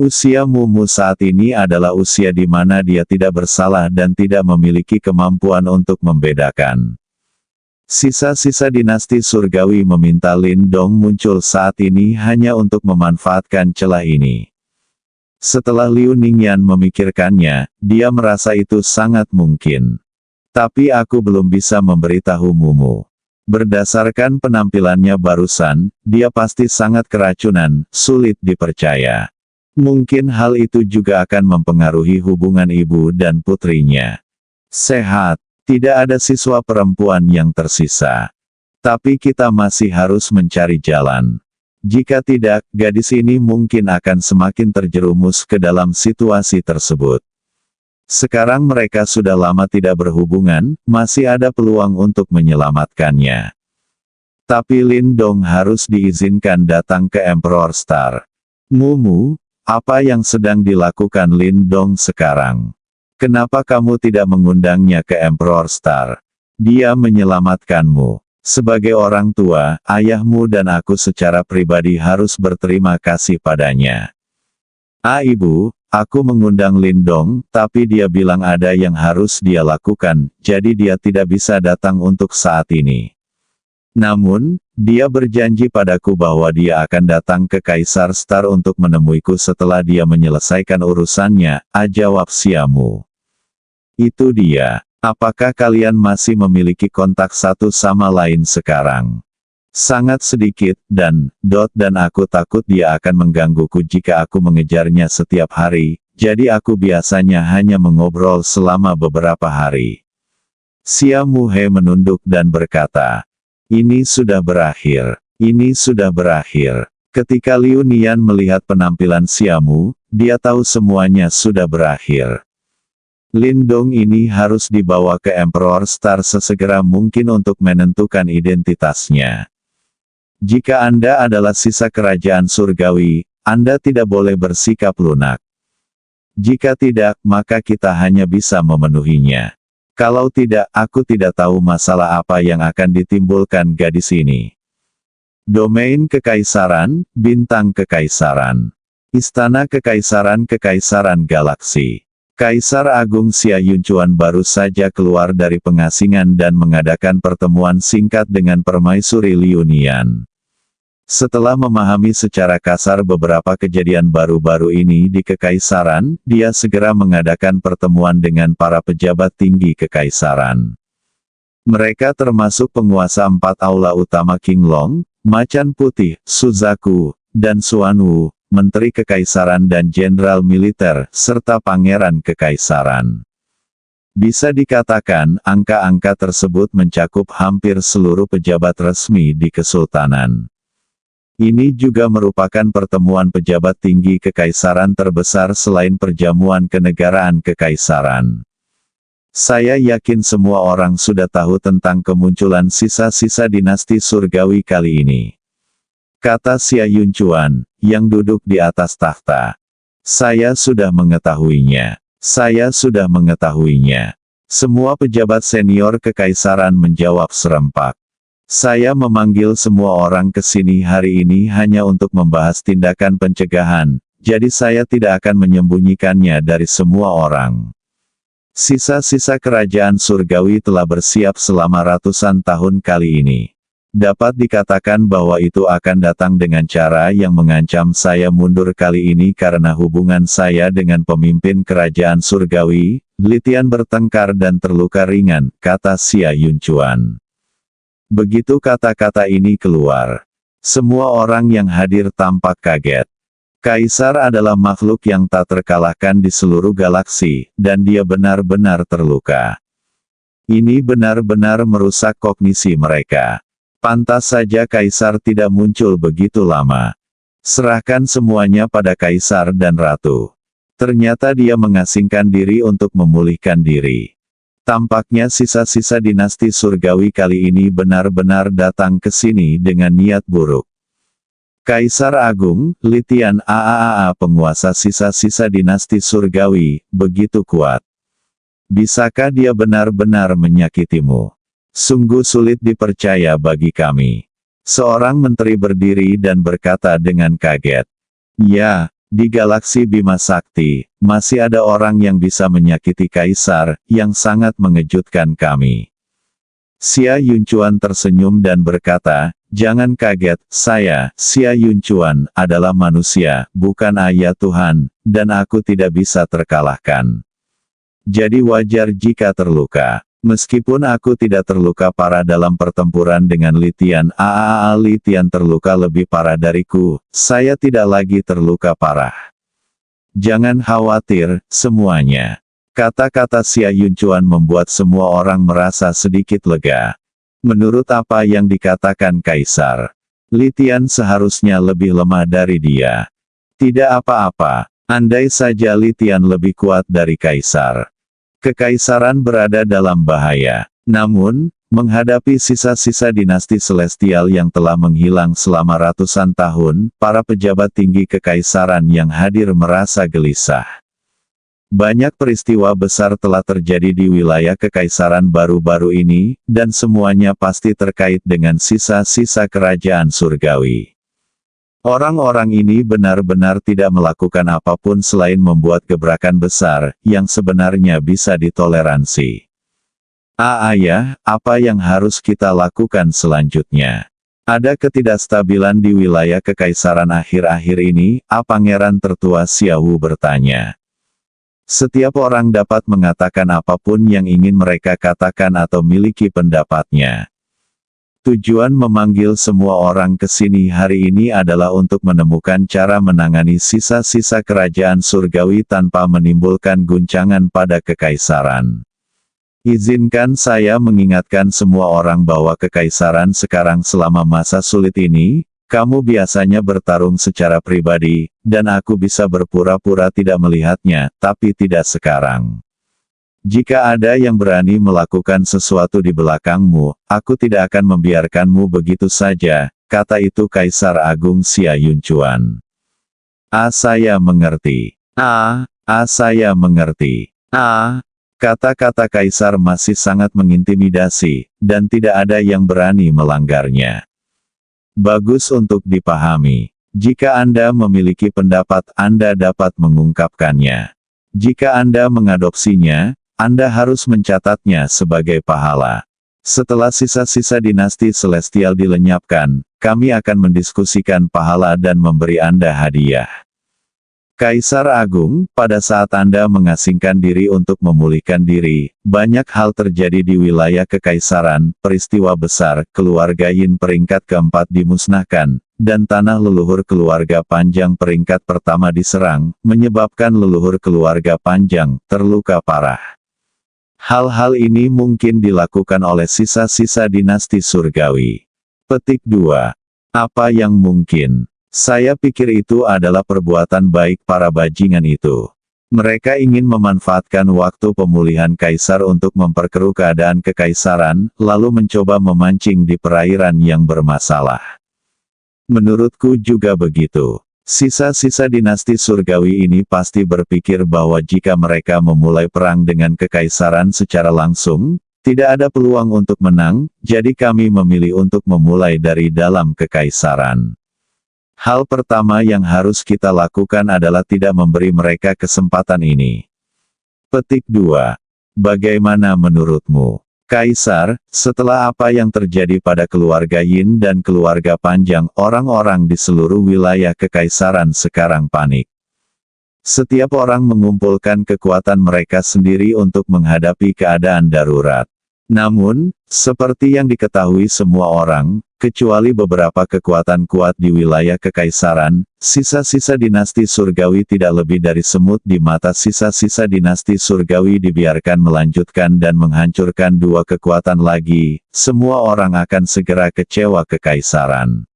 Usia Mumu saat ini adalah usia di mana dia tidak bersalah dan tidak memiliki kemampuan untuk membedakan. Sisa-sisa dinasti surgawi meminta Lindong muncul saat ini hanya untuk memanfaatkan celah ini. Setelah Liu Ningyan memikirkannya, dia merasa itu sangat mungkin. Tapi aku belum bisa memberitahu Mumu. Berdasarkan penampilannya barusan, dia pasti sangat keracunan, sulit dipercaya. Mungkin hal itu juga akan mempengaruhi hubungan ibu dan putrinya. Sehat, tidak ada siswa perempuan yang tersisa. Tapi kita masih harus mencari jalan. Jika tidak, gadis ini mungkin akan semakin terjerumus ke dalam situasi tersebut. Sekarang mereka sudah lama tidak berhubungan, masih ada peluang untuk menyelamatkannya. Tapi Lin Dong harus diizinkan datang ke Emperor Star. Mumu, apa yang sedang dilakukan Lin Dong sekarang? Kenapa kamu tidak mengundangnya ke Emperor Star? Dia menyelamatkanmu. Sebagai orang tua, ayahmu dan aku secara pribadi harus berterima kasih padanya. Ibu, aku mengundang Lin Dong, tapi dia bilang ada yang harus dia lakukan, jadi dia tidak bisa datang untuk saat ini. Namun, dia berjanji padaku bahwa dia akan datang ke Kaisar Star untuk menemuiku setelah dia menyelesaikan urusannya, jawab Xiaomu. Itu dia. Apakah kalian masih memiliki kontak satu sama lain sekarang? Sangat sedikit, dan aku takut dia akan menggangguku jika aku mengejarnya setiap hari, jadi aku biasanya hanya mengobrol selama beberapa hari. Xiaomu He menunduk dan berkata, ini sudah berakhir. Ini sudah berakhir. Ketika Liu Nian melihat penampilan Xiaomu, dia tahu semuanya sudah berakhir. Lin Dong ini harus dibawa ke Emperor Star sesegera mungkin untuk menentukan identitasnya. Jika Anda adalah sisa kerajaan surgawi, Anda tidak boleh bersikap lunak. Jika tidak, maka kita hanya bisa memenuhinya. Kalau tidak, aku tidak tahu masalah apa yang akan ditimbulkan gadis ini. Domain Kekaisaran, Bintang Kekaisaran. Istana Kekaisaran Kekaisaran Galaksi. Kaisar Agung Xia Yunchuan baru saja keluar dari pengasingan dan mengadakan pertemuan singkat dengan permaisuri Liu Nian. Setelah memahami secara kasar beberapa kejadian baru-baru ini di Kekaisaran, dia segera mengadakan pertemuan dengan para pejabat tinggi Kekaisaran. Mereka termasuk penguasa 4 aula utama Qinglong, Macan Putih, Suzaku, dan Xuanwu, Menteri Kekaisaran dan Jenderal Militer, serta Pangeran Kekaisaran. Bisa dikatakan, angka-angka tersebut mencakup hampir seluruh pejabat resmi di Kesultanan. Ini juga merupakan pertemuan pejabat tinggi Kekaisaran terbesar selain perjamuan kenegaraan Kekaisaran. Saya yakin semua orang sudah tahu tentang kemunculan sisa-sisa dinasti surgawi kali ini. Kata Xia Yunchuan, yang duduk di atas tahta. Saya sudah mengetahuinya. Saya sudah mengetahuinya. Semua pejabat senior Kekaisaran menjawab serempak. Saya memanggil semua orang ke sini hari ini hanya untuk membahas tindakan pencegahan, jadi saya tidak akan menyembunyikannya dari semua orang. Sisa-sisa kerajaan surgawi telah bersiap selama ratusan tahun kali ini. Dapat dikatakan bahwa itu akan datang dengan cara yang mengancam saya mundur kali ini karena hubungan saya dengan pemimpin kerajaan surgawi, Litian bertengkar dan terluka ringan, kata Xia Yunchuan. Begitu kata-kata ini keluar, semua orang yang hadir tampak kaget. Kaisar adalah makhluk yang tak terkalahkan di seluruh galaksi, dan dia benar-benar terluka. Ini benar-benar merusak kognisi mereka. Pantas saja Kaisar tidak muncul begitu lama. Serahkan semuanya pada Kaisar dan Ratu. Ternyata dia mengasingkan diri untuk memulihkan diri. Tampaknya sisa-sisa dinasti surgawi kali ini benar-benar datang ke sini dengan niat buruk. Kaisar Agung, Litian penguasa sisa-sisa dinasti surgawi, begitu kuat. Bisakah dia benar-benar menyakitimu? Sungguh sulit dipercaya bagi kami. Seorang menteri berdiri dan berkata dengan kaget. Ya, di galaksi Bima Sakti, masih ada orang yang bisa menyakiti Kaisar, yang sangat mengejutkan kami. Xia Yunchuan tersenyum dan berkata, jangan kaget, saya, Xia Yunchuan, adalah manusia, bukan ayah Tuhan, dan aku tidak bisa terkalahkan. Jadi wajar jika terluka. Meskipun aku tidak terluka parah dalam pertempuran dengan Litian, Litian terluka lebih parah dariku, saya tidak lagi terluka parah. Jangan khawatir, semuanya. Kata-kata Xia Yunchuan membuat semua orang merasa sedikit lega. Menurut apa yang dikatakan Kaisar, Li Tian seharusnya lebih lemah dari dia. Tidak apa-apa, andai saja Li Tian lebih kuat dari kaisar. Kekaisaran berada dalam bahaya. Namun, menghadapi sisa-sisa dinasti Celestial yang telah menghilang selama ratusan tahun, para pejabat tinggi kekaisaran yang hadir merasa gelisah. Banyak peristiwa besar telah terjadi di wilayah kekaisaran baru-baru ini, dan semuanya pasti terkait dengan sisa-sisa kerajaan surgawi. Orang-orang ini benar-benar tidak melakukan apapun selain membuat gebrakan besar, yang sebenarnya bisa ditoleransi. Ayah, apa yang harus kita lakukan selanjutnya? Ada ketidakstabilan di wilayah kekaisaran akhir-akhir ini, Pangeran tertua Xiaowu bertanya. Setiap orang dapat mengatakan apapun yang ingin mereka katakan atau miliki pendapatnya. Tujuan memanggil semua orang ke sini hari ini adalah untuk menemukan cara menangani sisa-sisa kerajaan surgawi tanpa menimbulkan guncangan pada kekaisaran. Izinkan saya mengingatkan semua orang bahwa kekaisaran sekarang selama masa sulit ini, kamu biasanya bertarung secara pribadi, dan aku bisa berpura-pura tidak melihatnya, tapi tidak sekarang. Jika ada yang berani melakukan sesuatu di belakangmu, aku tidak akan membiarkanmu begitu saja, kata itu Kaisar Agung Xia Yunchuan. Saya mengerti. Saya mengerti. Kata-kata Kaisar masih sangat mengintimidasi, dan tidak ada yang berani melanggarnya. Bagus untuk dipahami. Jika Anda memiliki pendapat, Anda dapat mengungkapkannya. Jika Anda mengadopsinya, Anda harus mencatatnya sebagai pahala. Setelah sisa-sisa dinasti Celestial dilenyapkan, kami akan mendiskusikan pahala dan memberi Anda hadiah. Kaisar Agung, pada saat Anda mengasingkan diri untuk memulihkan diri, banyak hal terjadi di wilayah kekaisaran, peristiwa besar, keluarga Yin peringkat keempat dimusnahkan, dan tanah leluhur keluarga Panjang peringkat pertama diserang, menyebabkan leluhur keluarga Panjang terluka parah. Hal-hal ini mungkin dilakukan oleh sisa-sisa dinasti surgawi. Petik 2. Apa yang mungkin? Saya pikir itu adalah perbuatan baik para bajingan itu. Mereka ingin memanfaatkan waktu pemulihan kaisar untuk memperkeruh keadaan kekaisaran, lalu mencoba memancing di perairan yang bermasalah. Menurutku juga begitu. Sisa-sisa dinasti surgawi ini pasti berpikir bahwa jika mereka memulai perang dengan kekaisaran secara langsung, tidak ada peluang untuk menang, jadi kami memilih untuk memulai dari dalam kekaisaran. Hal pertama yang harus kita lakukan adalah tidak memberi mereka kesempatan ini. Petik 2. Bagaimana menurutmu, Kaisar, setelah apa yang terjadi pada keluarga Yin dan keluarga Panjang, orang-orang di seluruh wilayah kekaisaran sekarang panik. Setiap orang mengumpulkan kekuatan mereka sendiri untuk menghadapi keadaan darurat. Namun, seperti yang diketahui semua orang, kecuali beberapa kekuatan kuat di wilayah kekaisaran, sisa-sisa dinasti surgawi tidak lebih dari semut di mata. Sisa-sisa dinasti surgawi dibiarkan melanjutkan dan menghancurkan dua kekuatan lagi, semua orang akan segera kecewa kekaisaran.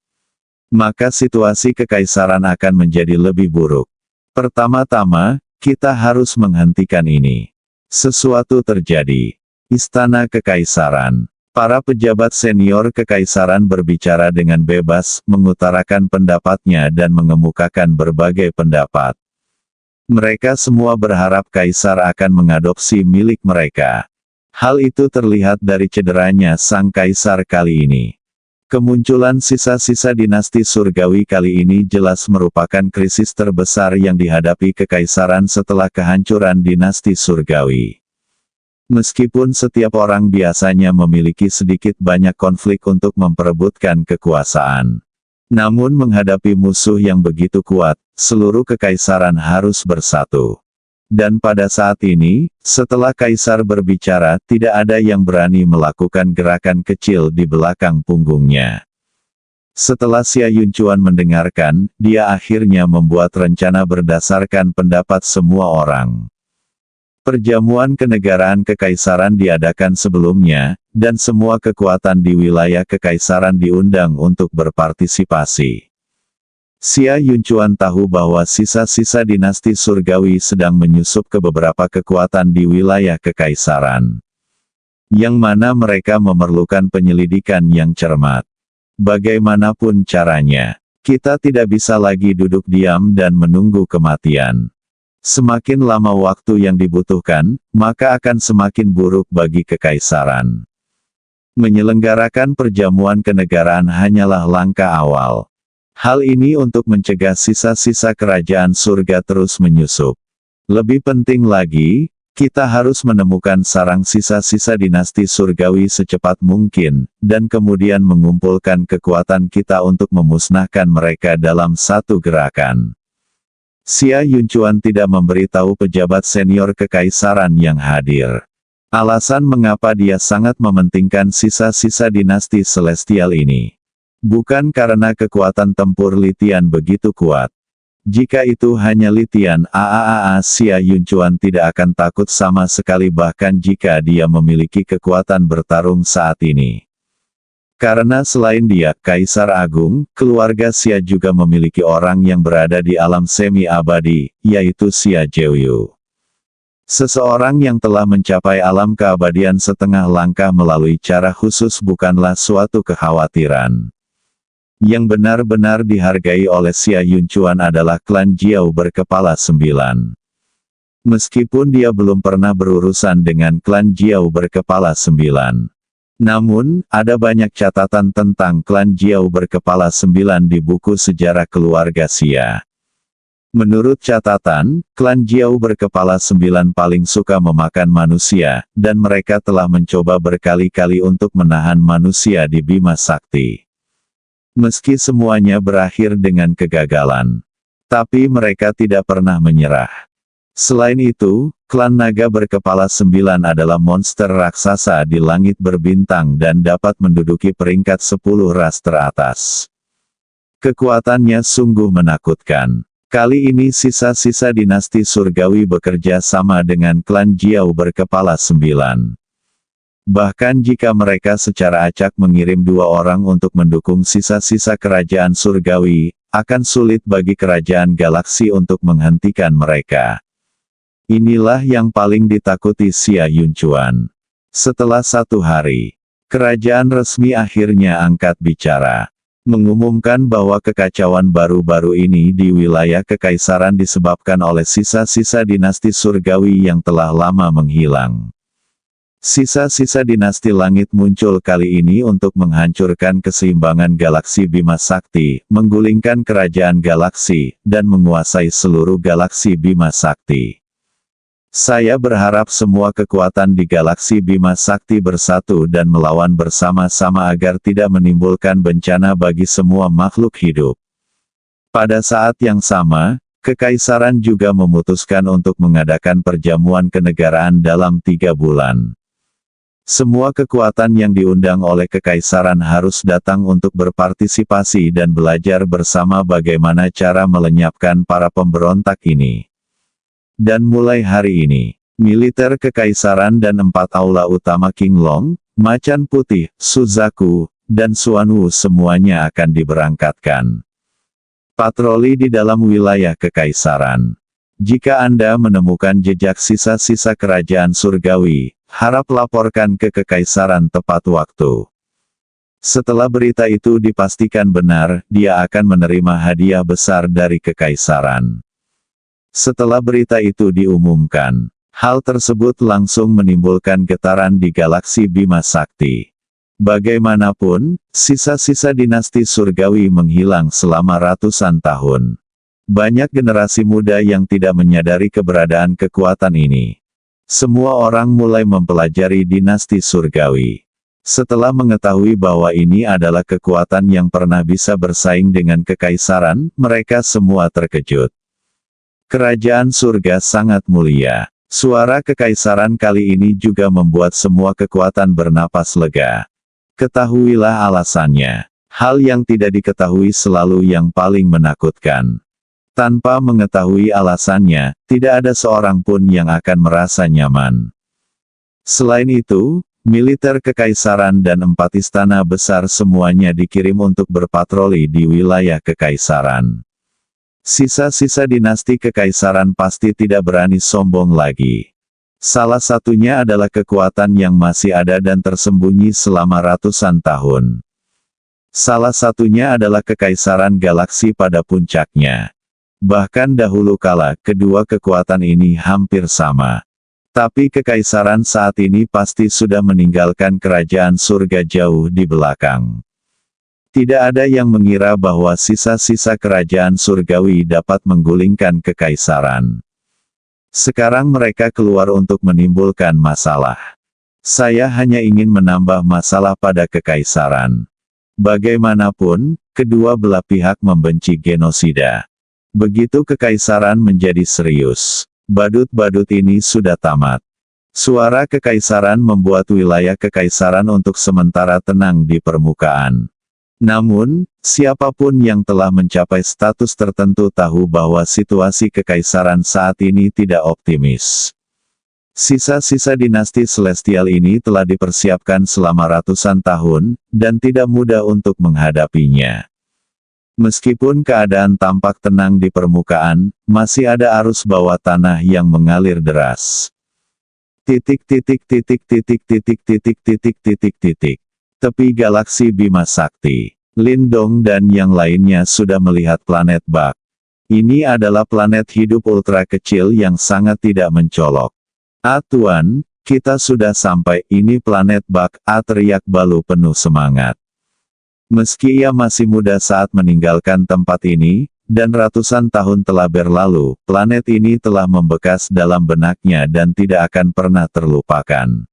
Maka situasi kekaisaran akan menjadi lebih buruk. Pertama-tama, kita harus menghentikan ini. Sesuatu terjadi. Istana Kekaisaran. Para pejabat senior kekaisaran berbicara dengan bebas, mengutarakan pendapatnya dan mengemukakan berbagai pendapat. Mereka semua berharap kaisar akan mengadopsi milik mereka. Hal itu terlihat dari cederanya sang kaisar kali ini. Kemunculan sisa-sisa dinasti surgawi kali ini jelas merupakan krisis terbesar yang dihadapi kekaisaran setelah kehancuran dinasti surgawi. Meskipun setiap orang biasanya memiliki sedikit banyak konflik untuk memperebutkan kekuasaan. Namun menghadapi musuh yang begitu kuat, seluruh kekaisaran harus bersatu. Dan pada saat ini, setelah kaisar berbicara, tidak ada yang berani melakukan gerakan kecil di belakang punggungnya. Setelah Xia Yunchuan mendengarkan, dia akhirnya membuat rencana berdasarkan pendapat semua orang. Perjamuan kenegaraan kekaisaran diadakan sebelumnya, dan semua kekuatan di wilayah kekaisaran diundang untuk berpartisipasi. Xia Yunchuan tahu bahwa sisa-sisa dinasti surgawi sedang menyusup ke beberapa kekuatan di wilayah kekaisaran, yang mana mereka memerlukan penyelidikan yang cermat. Bagaimanapun caranya, kita tidak bisa lagi duduk diam dan menunggu kematian. Semakin lama waktu yang dibutuhkan, maka akan semakin buruk bagi kekaisaran. Menyelenggarakan perjamuan kenegaraan hanyalah langkah awal. Hal ini untuk mencegah sisa-sisa kerajaan surga terus menyusup. Lebih penting lagi, kita harus menemukan sarang sisa-sisa dinasti surgawi secepat mungkin, dan kemudian mengumpulkan kekuatan kita untuk memusnahkan mereka dalam satu gerakan. Xia Yunchuan tidak memberitahu pejabat senior kekaisaran yang hadir alasan mengapa dia sangat mementingkan sisa-sisa dinasti celestial ini. Bukan karena kekuatan tempur Litian begitu kuat. Jika itu hanya Litian, Xia Yunchuan tidak akan takut sama sekali bahkan jika dia memiliki kekuatan bertarung saat ini. Karena selain dia, Kaisar Agung, keluarga Xia juga memiliki orang yang berada di alam semi-abadi, yaitu Xia Zheoyu. Seseorang yang telah mencapai alam keabadian setengah langkah melalui cara khusus bukanlah suatu kekhawatiran. Yang benar-benar dihargai oleh Xia Yunchuan adalah klan Jiao berkepala 9. Meskipun dia belum pernah berurusan dengan klan Jiao berkepala 9. Namun, ada banyak catatan tentang klan Jiao berkepala 9 di buku sejarah keluarga Xia. Menurut catatan, klan Jiao berkepala 9 paling suka memakan manusia, dan mereka telah mencoba berkali-kali untuk menahan manusia di Bima Sakti. Meski semuanya berakhir dengan kegagalan, tapi mereka tidak pernah menyerah. Selain itu, klan naga berkepala 9 adalah monster raksasa di langit berbintang dan dapat menduduki peringkat 10 ras teratas. Kekuatannya sungguh menakutkan. Kali ini sisa-sisa dinasti surgawi bekerja sama dengan klan Jiao berkepala 9. Bahkan jika mereka secara acak mengirim 2 orang untuk mendukung sisa-sisa kerajaan surgawi, akan sulit bagi kerajaan galaksi untuk menghentikan mereka. Inilah yang paling ditakuti Xia Yunchuan. Setelah 1 hari, kerajaan resmi akhirnya angkat bicara. Mengumumkan bahwa kekacauan baru-baru ini di wilayah kekaisaran disebabkan oleh sisa-sisa dinasti surgawi yang telah lama menghilang. Sisa-sisa dinasti langit muncul kali ini untuk menghancurkan keseimbangan galaksi Bima Sakti, menggulingkan kerajaan galaksi, dan menguasai seluruh galaksi Bima Sakti. Saya berharap semua kekuatan di galaksi Bima Sakti bersatu dan melawan bersama-sama agar tidak menimbulkan bencana bagi semua makhluk hidup. Pada saat yang sama, kekaisaran juga memutuskan untuk mengadakan perjamuan kenegaraan dalam 3 bulan. Semua kekuatan yang diundang oleh kekaisaran harus datang untuk berpartisipasi dan belajar bersama bagaimana cara melenyapkan para pemberontak ini. Dan mulai hari ini, militer kekaisaran dan 4 aula utama Qinglong, Macan Putih, Suzaku, dan Xuanwu semuanya akan diberangkatkan. Patroli di dalam wilayah kekaisaran. Jika Anda menemukan jejak sisa-sisa kerajaan surgawi, harap laporkan ke kekaisaran tepat waktu. Setelah berita itu dipastikan benar, dia akan menerima hadiah besar dari kekaisaran. Setelah berita itu diumumkan, hal tersebut langsung menimbulkan getaran di galaksi Bima Sakti. Bagaimanapun, sisa-sisa dinasti surgawi menghilang selama ratusan tahun. Banyak generasi muda yang tidak menyadari keberadaan kekuatan ini. Semua orang mulai mempelajari dinasti surgawi. Setelah mengetahui bahwa ini adalah kekuatan yang pernah bisa bersaing dengan kekaisaran, mereka semua terkejut. Kerajaan surga sangat mulia. Suara kekaisaran kali ini juga membuat semua kekuatan bernapas lega. Ketahuilah alasannya. Hal yang tidak diketahui selalu yang paling menakutkan. Tanpa mengetahui alasannya, tidak ada seorang pun yang akan merasa nyaman. Selain itu, militer kekaisaran dan 4 istana besar semuanya dikirim untuk berpatroli di wilayah kekaisaran. Sisa-sisa dinasti kekaisaran pasti tidak berani sombong lagi. Salah satunya adalah kekuatan yang masih ada dan tersembunyi selama ratusan tahun. Salah satunya adalah kekaisaran galaksi pada puncaknya. Bahkan dahulu kala, kedua kekuatan ini hampir sama. Tapi kekaisaran saat ini pasti sudah meninggalkan kerajaan surga jauh di belakang. Tidak ada yang mengira bahwa sisa-sisa kerajaan surgawi dapat menggulingkan kekaisaran. Sekarang mereka keluar untuk menimbulkan masalah. Saya hanya ingin menambah masalah pada kekaisaran. Bagaimanapun, kedua belah pihak membenci genosida. Begitu kekaisaran menjadi serius, badut-badut ini sudah tamat. Suara kekaisaran membuat wilayah kekaisaran untuk sementara tenang di permukaan. Namun, siapapun yang telah mencapai status tertentu tahu bahwa situasi kekaisaran saat ini tidak optimis. Sisa-sisa dinasti celestial ini telah dipersiapkan selama ratusan tahun, dan tidak mudah untuk menghadapinya. Meskipun keadaan tampak tenang di permukaan, masih ada arus bawah tanah yang mengalir deras. Tepi galaksi Bima Sakti. Lindong dan yang lainnya sudah melihat planet Bak. Ini adalah planet hidup ultra kecil yang sangat tidak mencolok. "Ah Tuan, kita sudah sampai, ini planet Bak," teriak Balu penuh semangat. Meski ia masih muda saat meninggalkan tempat ini, dan ratusan tahun telah berlalu, planet ini telah membekas dalam benaknya dan tidak akan pernah terlupakan.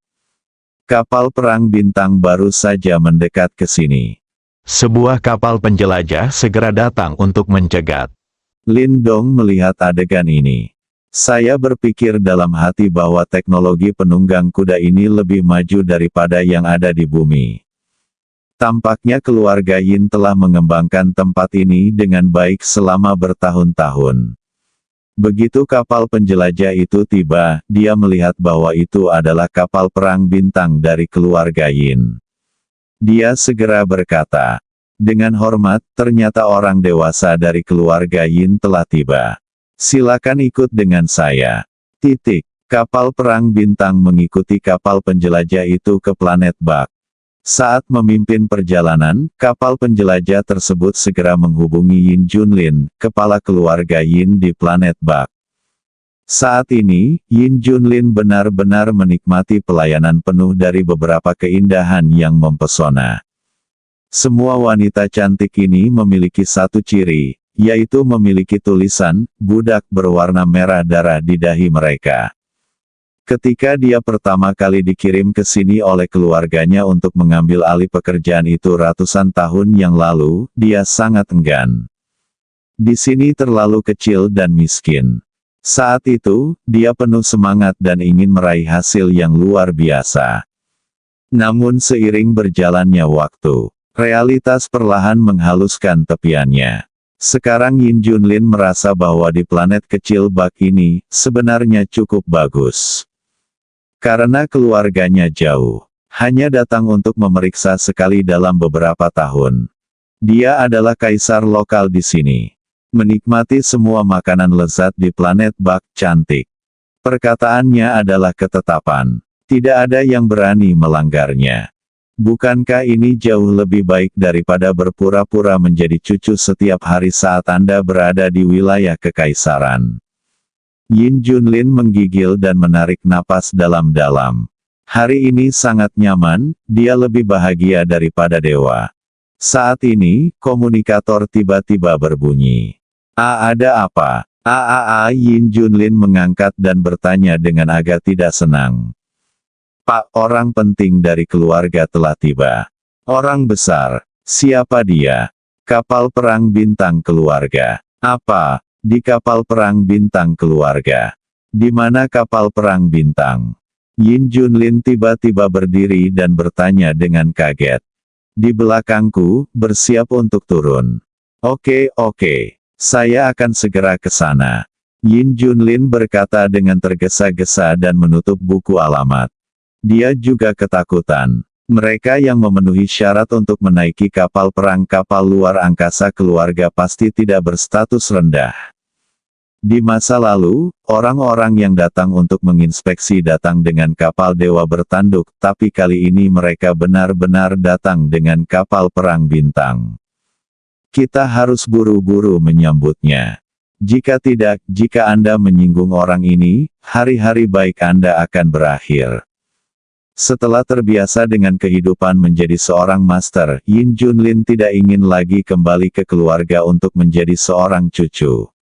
Kapal perang bintang baru saja mendekat ke sini. Sebuah kapal penjelajah segera datang untuk mencegat. Lindong melihat adegan ini. Saya berpikir dalam hati bahwa teknologi penunggang kuda ini lebih maju daripada yang ada di bumi. Tampaknya keluarga Yin telah mengembangkan tempat ini dengan baik selama bertahun-tahun. Begitu kapal penjelajah itu tiba, dia melihat bahwa itu adalah kapal perang bintang dari keluarga Yin. Dia segera berkata, "Dengan hormat, ternyata orang dewasa dari keluarga Yin telah tiba. Silakan ikut dengan saya." Kapal perang bintang mengikuti kapal penjelajah itu ke planet Bak. Saat memimpin perjalanan, kapal penjelajah tersebut segera menghubungi Yin Junlin, kepala keluarga Yin di planet Bak. Saat ini, Yin Junlin benar-benar menikmati pelayanan penuh dari beberapa keindahan yang mempesona. Semua wanita cantik ini memiliki satu ciri, yaitu memiliki tulisan, budak berwarna merah darah di dahi mereka. Ketika dia pertama kali dikirim ke sini oleh keluarganya untuk mengambil alih pekerjaan itu ratusan tahun yang lalu, dia sangat enggan. Di sini terlalu kecil dan miskin. Saat itu, dia penuh semangat dan ingin meraih hasil yang luar biasa. Namun seiring berjalannya waktu, realitas perlahan menghaluskan tepiannya. Sekarang Yin Junlin merasa bahwa di planet kecil Bak ini, sebenarnya cukup bagus. Karena keluarganya jauh, hanya datang untuk memeriksa sekali dalam beberapa tahun. Dia adalah kaisar lokal di sini. Menikmati semua makanan lezat di planet Bak cantik. Perkataannya adalah ketetapan. Tidak ada yang berani melanggarnya. Bukankah ini jauh lebih baik daripada berpura-pura menjadi cucu setiap hari saat Anda berada di wilayah kekaisaran? Yin Junlin menggigil dan menarik napas dalam-dalam. Hari ini sangat nyaman, dia lebih bahagia daripada dewa. Saat ini, komunikator tiba-tiba berbunyi. Ada apa? Yin Junlin mengangkat dan bertanya dengan agak tidak senang. "Pak, orang penting dari keluarga telah tiba." "Orang besar? Siapa dia?" "Kapal perang bintang keluarga." "Apa? Di kapal perang bintang keluarga? Di mana kapal perang bintang?" Yin Junlin tiba-tiba berdiri dan bertanya dengan kaget. "Di belakangku, bersiap untuk turun." Oke, Saya akan segera ke sana. Yin Junlin berkata dengan tergesa-gesa dan menutup buku alamat. Dia juga ketakutan. Mereka yang memenuhi syarat untuk menaiki kapal perang kapal luar angkasa keluarga pasti tidak berstatus rendah. Di masa lalu, orang-orang yang datang untuk menginspeksi datang dengan kapal dewa bertanduk, tapi kali ini mereka benar-benar datang dengan kapal perang bintang. Kita harus buru-buru menyambutnya. Jika tidak, jika Anda menyinggung orang ini, hari-hari baik Anda akan berakhir. Setelah terbiasa dengan kehidupan menjadi seorang master, Yin Junlin tidak ingin lagi kembali ke keluarga untuk menjadi seorang cucu.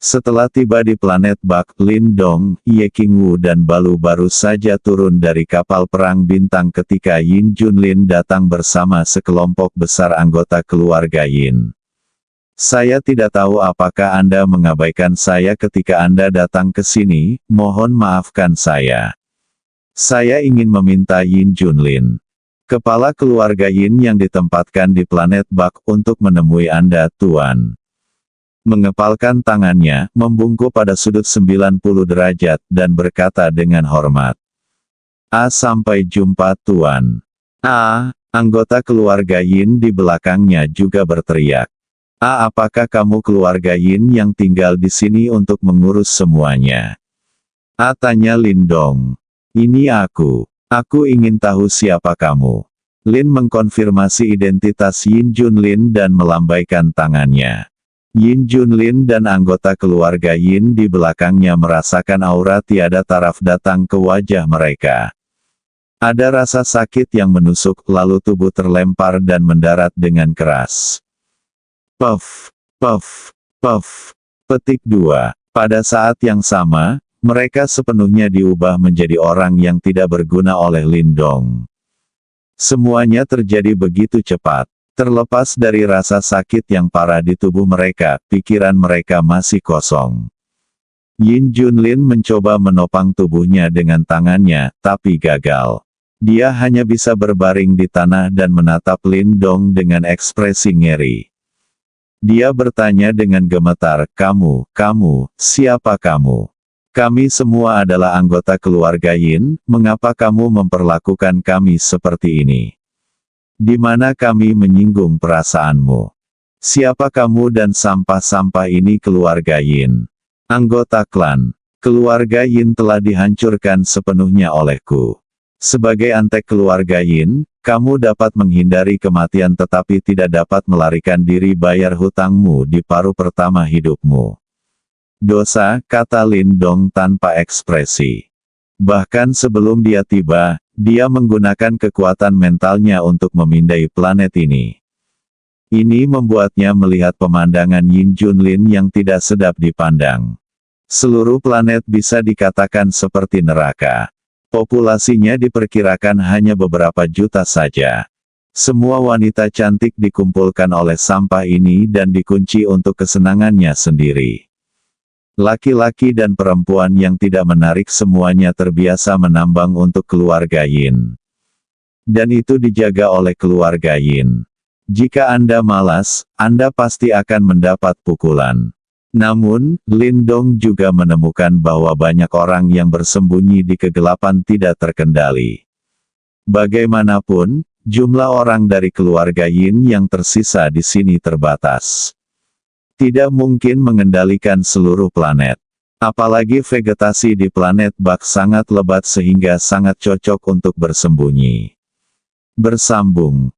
Setelah tiba di planet Bak, Lin Dong, Ye Qingwu dan Balu baru saja turun dari kapal perang bintang ketika Yin Junlin datang bersama sekelompok besar anggota keluarga Yin. Saya tidak tahu apakah Anda mengabaikan saya ketika Anda datang ke sini, mohon maafkan saya. Saya ingin meminta Yin Junlin, kepala keluarga Yin yang ditempatkan di planet Bak untuk menemui Anda, Tuan. Mengepalkan tangannya, membungkuk pada sudut 90 derajat, dan berkata dengan hormat. Sampai jumpa Tuan. Anggota keluarga Yin di belakangnya juga berteriak. Apakah kamu keluarga Yin yang tinggal di sini untuk mengurus semuanya? Tanya Lin Dong. Ini aku. Aku ingin tahu siapa kamu. Lin mengkonfirmasi identitas Yin Junlin dan melambaikan tangannya. Yin Junlin dan anggota keluarga Yin di belakangnya merasakan aura tiada taraf datang ke wajah mereka. Ada rasa sakit yang menusuk, lalu tubuh terlempar dan mendarat dengan keras. Puff, puff, puff. Petik 2. Pada saat yang sama, mereka sepenuhnya diubah menjadi orang yang tidak berguna oleh Lin Dong. Semuanya terjadi begitu cepat. Terlepas dari rasa sakit yang parah di tubuh mereka, pikiran mereka masih kosong. Yin Junlin mencoba menopang tubuhnya dengan tangannya, tapi gagal. Dia hanya bisa berbaring di tanah dan menatap Lin Dong dengan ekspresi ngeri. Dia bertanya dengan gemetar, kamu, siapa kamu? Kami semua adalah anggota keluarga Yin, mengapa kamu memperlakukan kami seperti ini? Di mana kami menyinggung perasaanmu? Siapa kamu dan sampah-sampah ini keluarga Yin? Anggota klan. Keluarga Yin telah dihancurkan sepenuhnya olehku. Sebagai antek keluarga Yin, kamu dapat menghindari kematian tetapi tidak dapat melarikan diri bayar hutangmu di paruh pertama hidupmu. Dosa, kata Lin Dong tanpa ekspresi. Bahkan sebelum dia tiba, dia menggunakan kekuatan mentalnya untuk memindai planet ini. Ini membuatnya melihat pemandangan Yin Junlin yang tidak sedap dipandang. Seluruh planet bisa dikatakan seperti neraka. Populasinya diperkirakan hanya beberapa juta saja. Semua wanita cantik dikumpulkan oleh sampah ini dan dikunci untuk kesenangannya sendiri. Laki-laki dan perempuan yang tidak menarik semuanya terbiasa menambang untuk keluarga Yin. Dan itu dijaga oleh keluarga Yin. Jika Anda malas, Anda pasti akan mendapat pukulan. Namun, Lin Dong juga menemukan bahwa banyak orang yang bersembunyi di kegelapan tidak terkendali. Bagaimanapun, jumlah orang dari keluarga Yin yang tersisa di sini terbatas. Tidak mungkin mengendalikan seluruh planet. Apalagi vegetasi di planet Bak sangat lebat sehingga sangat cocok untuk bersembunyi. Bersambung.